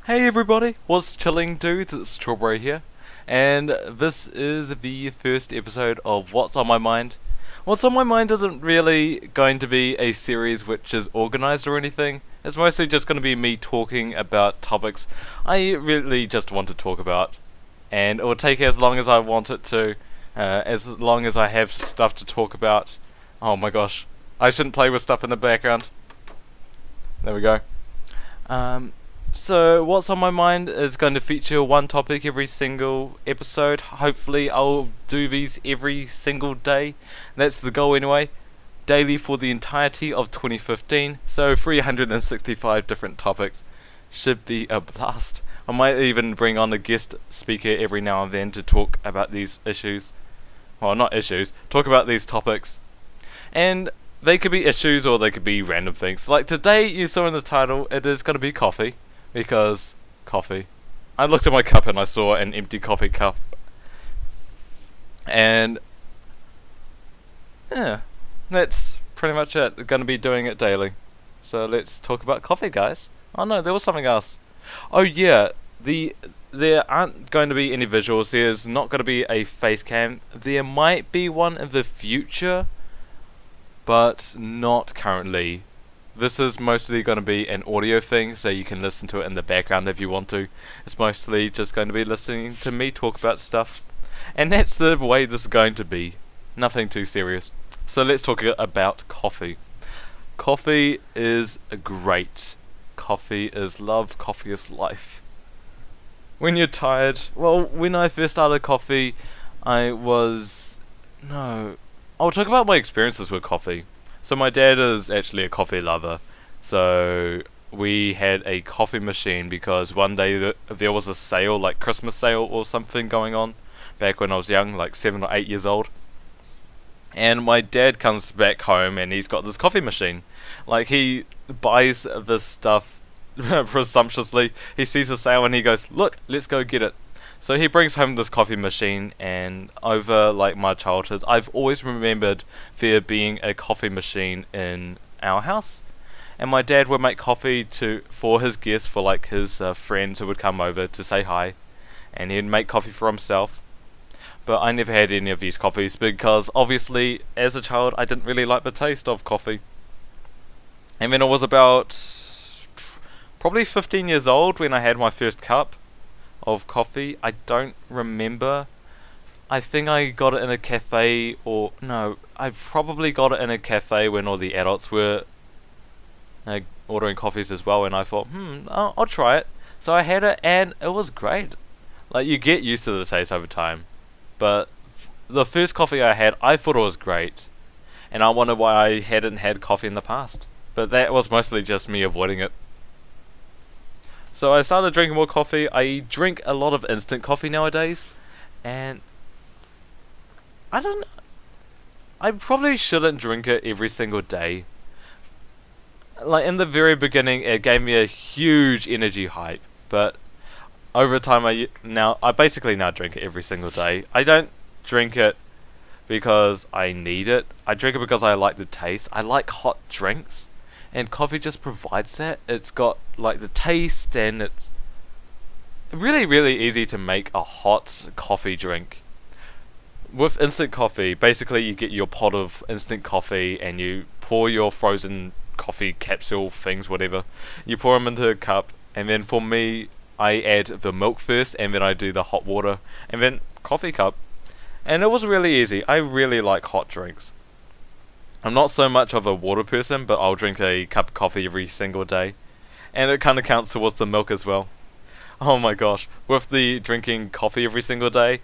Hey everybody, what's chilling dudes? It's Torbray here, and this is the first episode of What's on My Mind. What's on My Mind isn't really going to be a series which is organised or anything. It's mostly just going to be me talking about topics I really just want to talk about, and it will take as long as I want it to, as long as I have stuff to talk about. Oh my gosh, I shouldn't play with stuff in the background. There we go. So what's on my mind is going to feature one topic every single episode. Hopefully I'll do these every single day. That's the goal anyway. Daily for the entirety of 2015. So 365 different topics. Should be a blast. I might even bring on a guest speaker every now and then to talk about these issues. Well, not issues. Talk about these topics. And they could be issues or they could be random things. Like today you saw in the title, it is going to be coffee. Because coffee. I looked at my cup and I saw an empty coffee cup. And yeah, that's pretty much it. Gonna be doing it daily. So let's talk about coffee, guys. Oh no, there was something else. Oh yeah, there aren't going to be any visuals. There's not going to be a face cam. There might be one in the future, but not currently. This is mostly going to be an audio thing, so you can listen to it in the background if you want to. It's mostly just going to be listening to me talk about stuff. And that's the way this is going to be. Nothing too serious. So let's talk about coffee. Coffee is great. Coffee is love. Coffee is life. When you're tired... Well, when I first started coffee, I'll talk about my experiences with coffee. So my dad is actually a coffee lover, so we had a coffee machine because one day there was a sale, like Christmas sale or something going on, back when I was young, like 7 or 8 years old. And my dad comes back home and he's got this coffee machine. Like he buys this stuff presumptuously, he sees a sale and he goes, look, let's go get it. So he brings home this coffee machine, and over like my childhood, I've always remembered there being a coffee machine in our house. And my dad would make coffee for his guests, for like his friends who would come over to say hi, and he'd make coffee for himself. But I never had any of these coffees because obviously, as a child, I didn't really like the taste of coffee. And then I was about probably 15 years old when I had my first cup of coffee. I don't remember. I think I got it in a cafe, or no, I probably got it in a cafe when all the adults were ordering coffees as well, and I thought, I'll try it. So I had it and it was great. Like, you get used to the taste over time. But the first coffee I had, I thought it was great, and I wonder why I hadn't had coffee in the past. But that was mostly just me avoiding it. So I started drinking more coffee. I drink a lot of instant coffee nowadays, and I probably shouldn't drink it every single day. Like in the very beginning, it gave me a huge energy hype, but over time, I basically now drink it every single day. I don't drink it because I need it. I drink it because I like the taste. I like hot drinks. And coffee just provides that. It's got like the taste, and it's really, really easy to make a hot coffee drink. With instant coffee, basically you get your pot of instant coffee and you pour your frozen coffee capsule things, whatever. You pour them into a cup, and then for me, I add the milk first, and then I do the hot water, and then coffee cup. And it was really easy. I really like hot drinks. I'm not so much of a water person, but I'll drink a cup of coffee every single day. And it kind of counts towards the milk as well. Oh my gosh, with the drinking coffee every single day,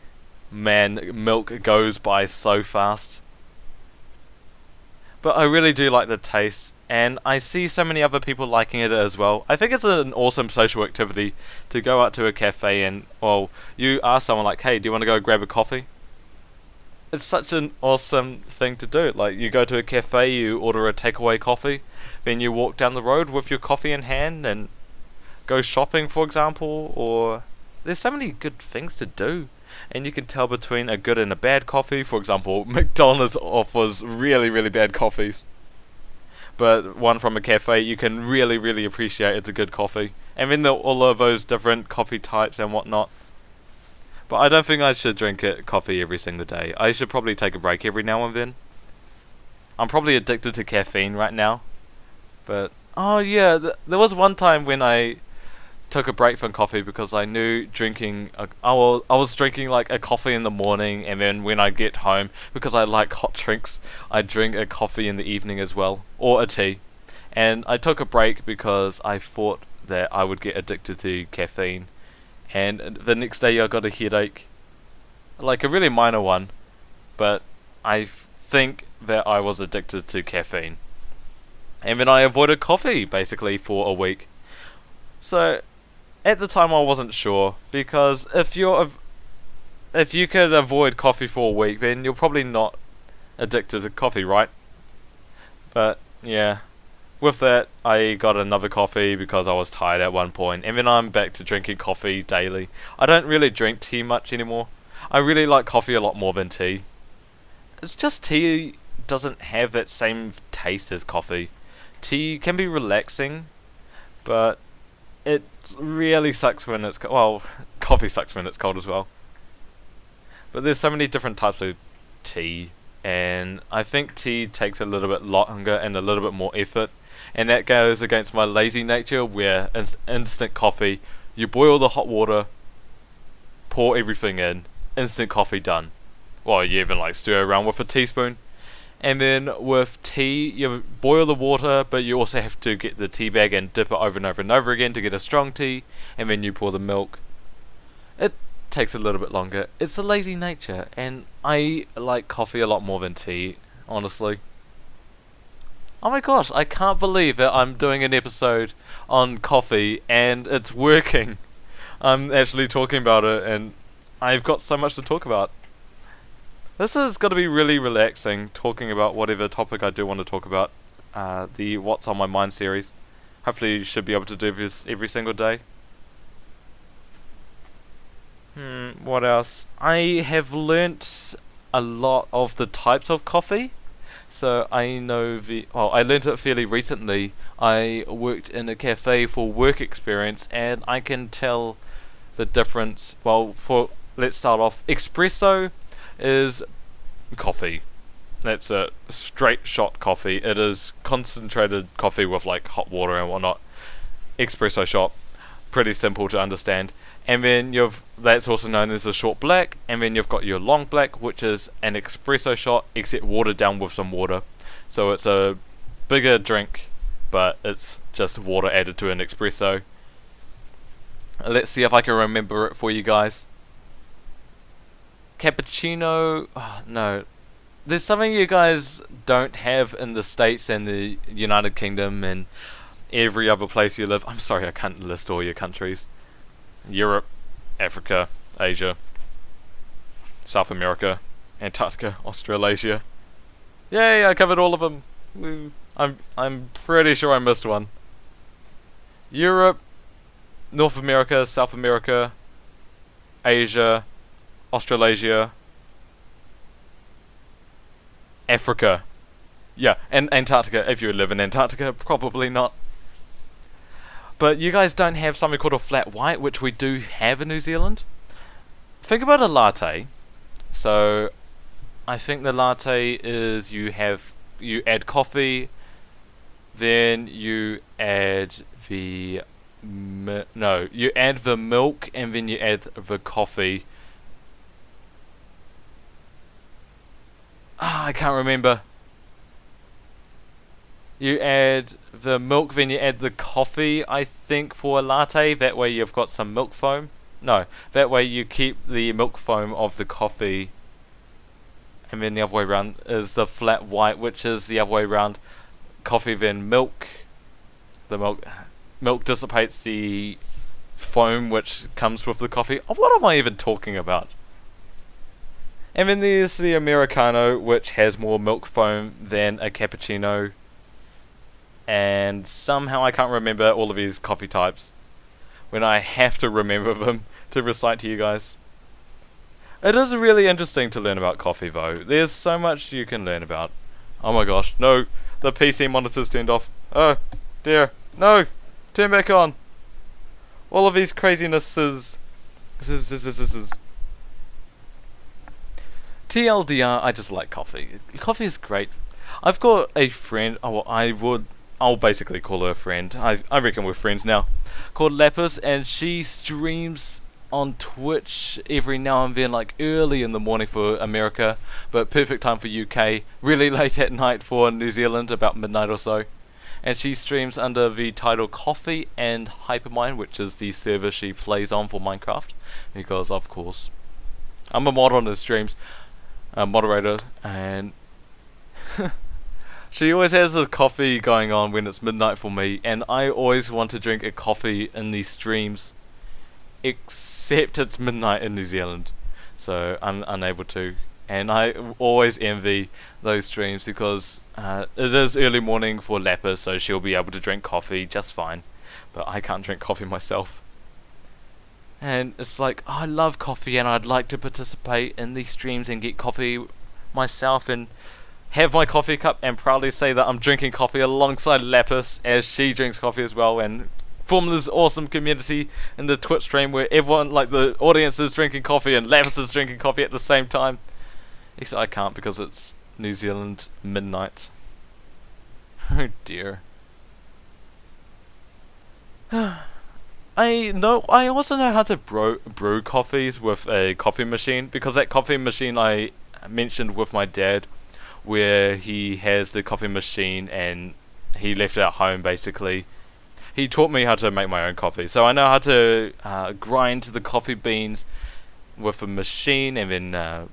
man, milk goes by so fast. But I really do like the taste, and I see so many other people liking it as well. I think it's an awesome social activity to go out to a cafe and, well, you ask someone like, hey, do you want to go grab a coffee? It's such an awesome thing to do. Like, you go to a cafe, you order a takeaway coffee, then you walk down the road with your coffee in hand and go shopping, for example, or there's so many good things to do. And you can tell between a good and a bad coffee. For example, McDonald's offers really, really bad coffees. But one from a cafe, you can really, really appreciate it's a good coffee. And then all of those different coffee types and whatnot. But I don't think I should drink coffee every single day. I should probably take a break every now and then. I'm probably addicted to caffeine right now. But, oh yeah, there was one time when I took a break from coffee because I knew drinking I was drinking like a coffee in the morning, and then when I get home, because I like hot drinks, I drink a coffee in the evening as well, or a tea. And I took a break because I thought that I would get addicted to caffeine, and the next day I got a headache, like a really minor one, but I think that I was addicted to caffeine. And then I avoided coffee basically for a week. So at the time I wasn't sure, because if you could avoid coffee for a week, then you're probably not addicted to coffee, right? But yeah, with that I got another coffee because I was tired at one point, and then I'm back to drinking coffee daily. I don't really drink tea much anymore. I really like coffee a lot more than tea. It's just tea doesn't have that same taste as coffee. Tea can be relaxing, but it really sucks when it's cold. Well, coffee sucks when it's cold as well. But there's so many different types of tea, and I think tea takes a little bit longer and a little bit more effort, and that goes against my lazy nature, where instant coffee, you boil the hot water, pour everything in, instant coffee done. Well, you even like stir around with a teaspoon. And then with tea, you boil the water, but you also have to get the tea bag and dip it over and over and over again to get a strong tea, and then you pour the milk. It takes a little bit longer. It's a lazy nature, and I like coffee a lot more than tea, honestly. Oh my gosh, I can't believe that I'm doing an episode on coffee and it's working. I'm actually talking about it, and I've got so much to talk about. This is going to be really relaxing, talking about whatever topic I do want to talk about. The What's on My Mind series. Hopefully you should be able to do this every single day. What else? I have learnt a lot of the types of coffee. So I know I learnt it fairly recently. I worked in a cafe for work experience, and I can tell the difference. Well, let's start off. Espresso is coffee. That's a straight shot coffee. It is concentrated coffee with like hot water and whatnot. Espresso shot. Pretty simple to understand. And then that's also known as a short black, and then you've got your long black, which is an espresso shot except watered down with some water. So it's a bigger drink, but it's just water added to an espresso. Let's see if I can remember it for you guys. Cappuccino, no. There's something you guys don't have in the States and the United Kingdom and every other place you live. I'm sorry, I can't list all your countries. Europe, Africa, Asia, South America, Antarctica, Australasia. Yay, I covered all of them. Woo. I'm pretty sure I missed one. Europe, North America, South America, Asia, Australasia, Africa. Yeah, and Antarctica. If you live in Antarctica, probably not. But you guys don't have something called a flat white, which we do have in New Zealand. Think about a latte. So, I think the latte is you add coffee, then you add you add the milk, and then you add the coffee. I can't remember. You add the milk, then you add the coffee, I think, for a latte. That way you've got some milk foam. No, that way you keep the milk foam of the coffee. And then the other way around is the flat white, which is the other way around. Coffee, then milk. The milk dissipates the foam which comes with the coffee. Oh, what am I even talking about? And then there's the Americano, which has more milk foam than a cappuccino. And somehow I can't remember all of these coffee types when I have to remember them to recite to you guys. It is really interesting to learn about coffee though. There's so much you can learn about. Oh my gosh, no, the PC monitor's turned off. Oh dear, no, turn back on. All of these crazinesses. TLDR, I just like coffee. Coffee is great. I've got a friend, I'll basically call her a friend. I reckon we're friends now. Called Lapis, and she streams on Twitch every now and then, like early in the morning for America, but perfect time for UK, really late at night for New Zealand, about midnight or so. And she streams under the title Coffee and Hypermine, which is the server she plays on for Minecraft, because of course I'm a mod on her streams, a moderator, and she always has this coffee going on when it's midnight for me, and I always want to drink a coffee in these streams, except it's midnight in New Zealand, so I'm unable to. And I always envy those streams because it is early morning for Lapis, so she'll be able to drink coffee just fine, but I can't drink coffee myself. And it's like, oh, I love coffee and I'd like to participate in these streams and get coffee myself and have my coffee cup and proudly say that I'm drinking coffee alongside Lapis as she drinks coffee as well, and form this awesome community in the Twitch stream where everyone, like the audience, is drinking coffee and Lapis is drinking coffee at the same time. Except I can't because it's New Zealand midnight. Oh dear. I also know how to brew coffees with a coffee machine, because that coffee machine I mentioned with my dad, where he has the coffee machine and he left it at home basically. He taught me how to make my own coffee, so I know how to grind the coffee beans with a machine and then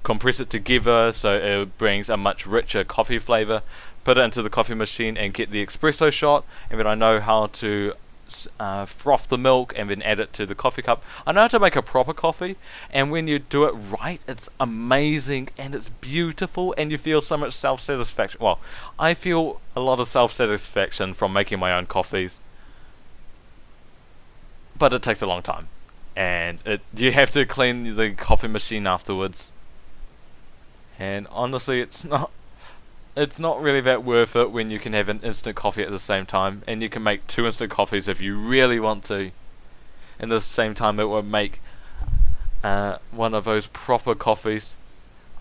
compress it together so it brings a much richer coffee flavour. Put it into the coffee machine and get the espresso shot, and then I know how to froth the milk and then add it to the coffee cup. I know how to make a proper coffee, and when you do it right, it's amazing and it's beautiful and you feel so much self-satisfaction. Well, I feel a lot of self-satisfaction from making my own coffees, but it takes a long time, and you have to clean the coffee machine afterwards, and honestly it's not really that worth it when you can have an instant coffee at the same time, and you can make 2 instant coffees if you really want to. And at the same time it will make one of those proper coffees.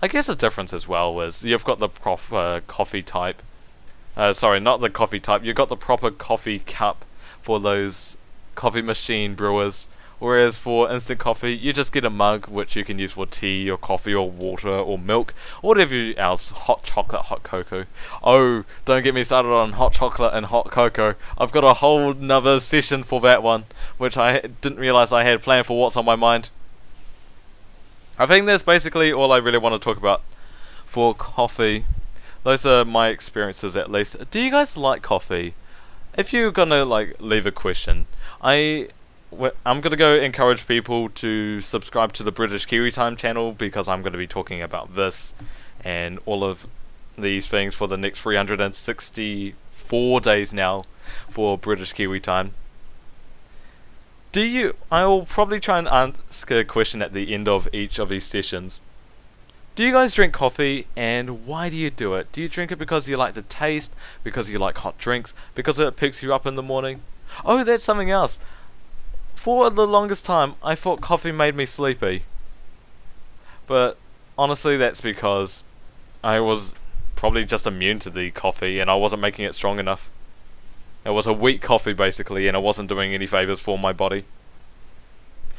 I guess the difference as well is you've got the proper coffee type. Sorry, not the coffee type. You've got the proper coffee cup for those coffee machine brewers. Whereas for instant coffee, you just get a mug which you can use for tea or coffee or water or milk or whatever else. Hot chocolate, hot cocoa. Oh, don't get me started on hot chocolate and hot cocoa. I've got a whole nother session for that one, which I didn't realise I had planned for what's on my mind. I think that's basically all I really want to talk about for coffee. Those are my experiences at least. Do you guys like coffee? If you're gonna leave a question, I'm going to go encourage people to subscribe to the British Kiwi Time channel, because I'm going to be talking about this and all of these things for the next 364 days now for British Kiwi Time. I will probably try and ask a question at the end of each of these sessions. Do you guys drink coffee, and why do you do it? Do you drink it because you like the taste, because you like hot drinks, because it picks you up in the morning? Oh, that's something else. For the longest time, I thought coffee made me sleepy. But honestly, that's because I was probably just immune to the coffee and I wasn't making it strong enough. It was a weak coffee basically, and it wasn't doing any favours for my body.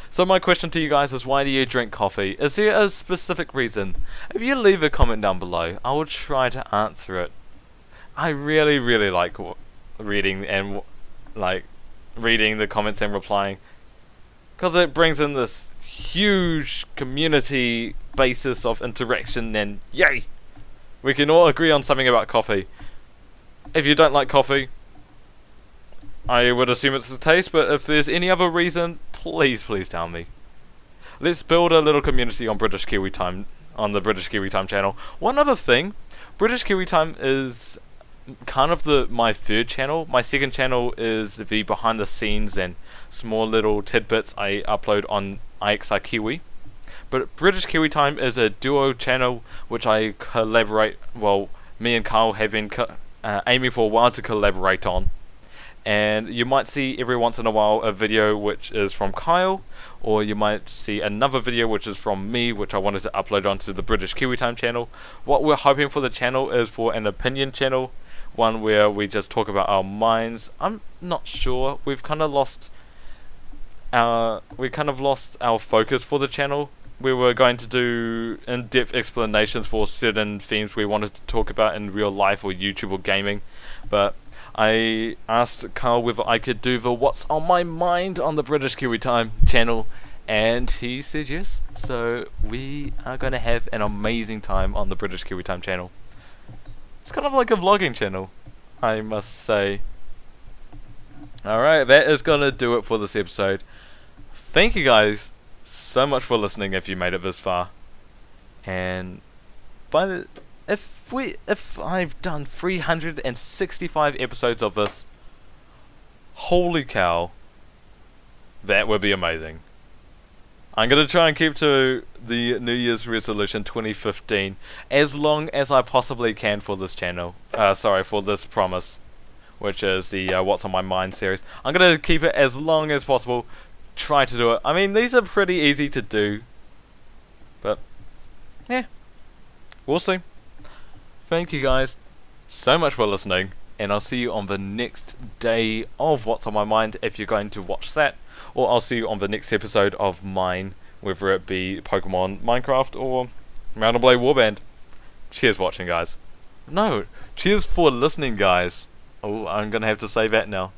So my question to you guys is, why do you drink coffee? Is there a specific reason? If you leave a comment down below, I will try to answer it. I really, really like reading the comments and replying, because it brings in this huge community basis of interaction, and yay, we can all agree on something about coffee. If you don't like coffee, I would assume it's the taste, but if there's any other reason, please tell me. Let's build a little community on British Kiwi Time, on the British Kiwi Time channel. One other thing, British Kiwi Time is kind of my third channel. My second channel is the behind the scenes and small little tidbits I upload on IXR Kiwi. But British Kiwi Time is a duo channel which I collaborate, me and Carl have been aiming for a while to collaborate on. and you might see every once in a while a video which is from Kyle, or you might see another video which is from me, which I wanted to upload onto the British Kiwi Time channel. What we're hoping for the channel is for an opinion channel, one where we just talk about our minds. I'm not sure, we've kind of lost our focus for the channel. We were going to do in-depth explanations for certain themes we wanted to talk about in real life or YouTube or gaming, but I asked Carl whether I could do the What's on My Mind on the British Kiwi Time channel, and he said yes. So we are going to have an amazing time on the British Kiwi Time channel. It's kind of like a vlogging channel, I must say. Alright, that is going to do it for this episode. Thank you guys so much for listening if you made it this far. And if I've done 365 episodes of this, holy cow, that would be amazing. I'm going to try and keep to the New Year's resolution 2015 as long as I possibly can for this channel. For this promise, which is the What's on My Mind series. I'm going to keep it as long as possible. Try to do it. I mean, these are pretty easy to do, but yeah, we'll see. Thank you guys so much for listening, and I'll see you on the next day of What's on My Mind if you're going to watch that, or I'll see you on the next episode of mine, whether it be Pokemon, Minecraft, or Mount and Blade Warband. Cheers for watching, guys. No, cheers for listening, guys. Oh, I'm gonna have to say that now.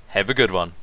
Have a good one.